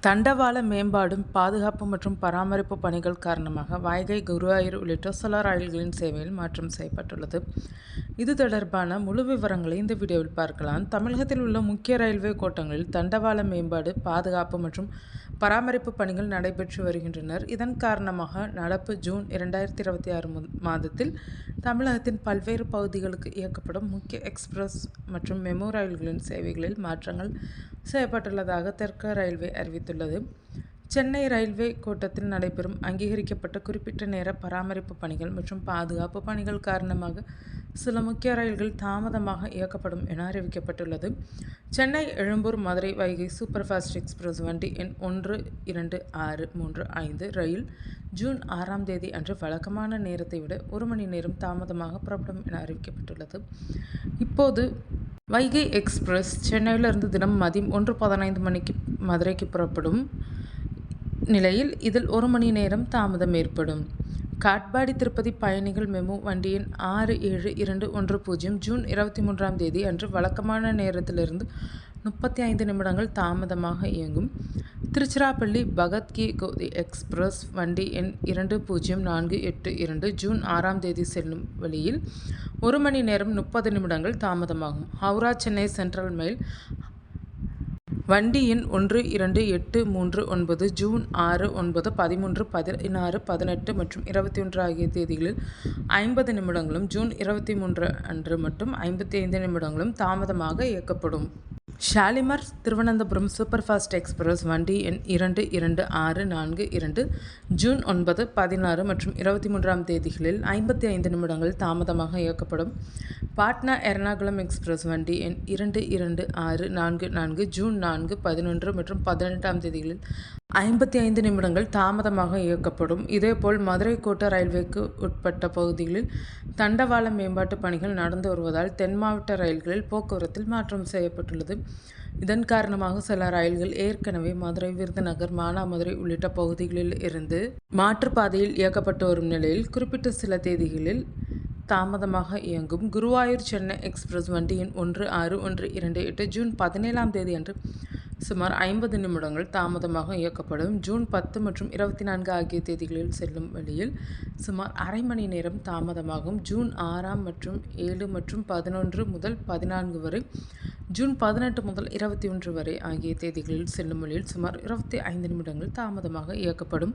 தண்டவாள மேம்பாடும் பாதுகாப்பு மற்றும் பராமரிப்பு பணிகள் காரணமாக வைகை, குருவாயூர் உள்ளிட்ட சில ரயில்களின் சேவையில் மாற்றம் செய்யப்பட்டுள்ளது. இது தொடர்பான முழு விவரங்களை இந்த வீடியோவில் பார்க்கலாம். தமிழகத்தில் உள்ள முக்கிய ரயில்வே கோட்டங்களில் தண்டவாள மேம்பாடு, பாதுகாப்பு மற்றும் பராமரிப்பு பணிகள் நடைபெற்று வருகின்றனர். இதன் காரணமாக நடப்பு ஜூன் 2026 மாதத்தில் தமிழகத்தின் பல்வேறு பகுதிகளுக்கு இயக்கப்படும் முக்கிய எக்ஸ்பிரஸ் மற்றும் மெமு ரயில்களின் சேவைகளில் மாற்றங்கள் செய்யப்பட்டுள்ளதாக தெற்கு ரயில்வே அறிவித்துள்ளது. சென்னை ரயில்வே கோட்டத்தில் நடைபெறும் அங்கீகரிக்கப்பட்ட குறிப்பிட்ட நேர பராமரிப்பு பணிகள் மற்றும் பாதுகாப்பு பணிகள் காரணமாக சில முக்கிய ரயில்கள் தாமதமாக இயக்கப்படும் என அறிவிக்கப்பட்டுள்ளது. Chennai, Egmore, Madurai, Vaigai super fast express வண்டி எண் 12635 ரயில் ஜூன் 6ஆம் தேதி அன்று வழக்கமான நேரத்தை விட 1 மணி நேரம் தாமதமாக புறப்படும் என அறிவிக்கப்பட்டுள்ளது. இப்போது வைகை எக்ஸ்பிரஸ் சென்னையிலிருந்து தினம் மதியம் 1:15 மணிக்கு மதுரைக்கு புறப்படும் நிலையில் இதில் 1 மணி நேரம் தாமதம் ஏற்படும். காட்பாடி திருப்பதி பயணிகள் மெமு வண்டி எண் 67210 ஜூன் 23ஆம் தேதி அன்று வழக்கமான நேரத்திலிருந்து 35 நிமிடங்கள் தாமதமாக இயங்கும். திருச்சிராப்பள்ளி பகத் கி கோதி எக்ஸ்பிரஸ் வண்டி எண் 20482 ஜூன் 6ஆம் தேதி செல்லும் வழியில் 1 மணி நேரம் 30 நிமிடங்கள் தாமதமாகும். ஹவுரா சென்னை சென்ட்ரல் மெயில் வண்டி எண் 12839 ஜூன் 6, 9, 13, 16, 18 மற்றும் 21 ஆகிய தேதிகளில் 50 நிமிடங்களும், ஜூன் 23 அன்று மட்டும் 55 நிமிடங்களும் தாமதமாக இயக்கப்படும். Shalimar Thiruvananthapuram super fast express வண்டி எண் 22642 ஜூன் 9, 16 மற்றும் 23ஆம் தேதிகளில் 55 நிமிடங்கள் தாமதமாக இயக்கப்படும். பாட்னா எர்ணாகுளம் எக்ஸ்பிரஸ் வண்டி எண் 22644 ஜூன் 4, 11 மற்றும் 18ஆம் தேதிகளில் 55 நிமிடங்கள் தாமதமாக இயக்கப்படும். இதேபோல் மதுரை கோட்ட ரயில்வேக்கு உட்பட்ட பகுதிகளில் தண்டவாள மேம்பாட்டு பணிகள் நடந்து வருவதால் தென் மாவட்ட ரயில்களில் போக்குவரத்தில் மாற்றம் செய்யப்பட்டுள்ளது. இதன் காரணமாக சில ரயில்கள் ஏற்கனவே மதுரை, விருதுநகர், மானாமதுரை உள்ளிட்ட பகுதிகளில் இருந்து மாற்றுப்பாதையில் இயக்கப்பட்டு வரும் நிலையில் குறிப்பிட்ட சில தேதிகளில் தாமதமாக இயங்கும். குருவாயூர் சென்னை எக்ஸ்பிரஸ் வண்டி எண் 16128 ஜூன் 17ஆம் தேதி அன்று சுமார் 50 நிமிடங்கள் தாமதமாக இயக்கப்படும். ஜூன் 10 மற்றும் 24 ஆகிய தேதிகளில் செல்லும் வழியில் சுமார் அரை மணி நேரம் தாமதமாகும். ஜூன் 6 மற்றும் 7 மற்றும் 11 முதல் 14 வரை, ஜூன் 18 முதல் 21 வரை ஆகிய தேதிகளில் செல்லும் வழியில் சுமார் 25 நிமிடங்கள் தாமதமாக இயக்கப்படும்.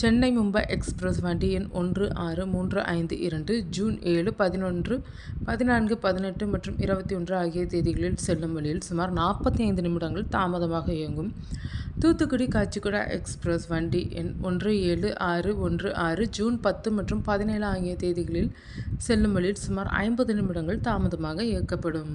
சென்னை மும்பை எக்ஸ்பிரஸ் வண்டி எண் 16352 ஜூன் 7, 11, 14, 18 மற்றும் 21 ஆகிய தேதிகளில் செல்லும் வழியில் சுமார் 45 நிமிடங்கள் தாமதமாக இயங்கும். தூத்துக்குடி காச்சிகுடா எக்ஸ்பிரஸ் வண்டி எண் 17616 ஜூன் 10 மற்றும் 17 ஆகிய தேதிகளில் செல்லும் வழியில் சுமார் 50 நிமிடங்கள் தாமதமாக இயக்கப்படும்.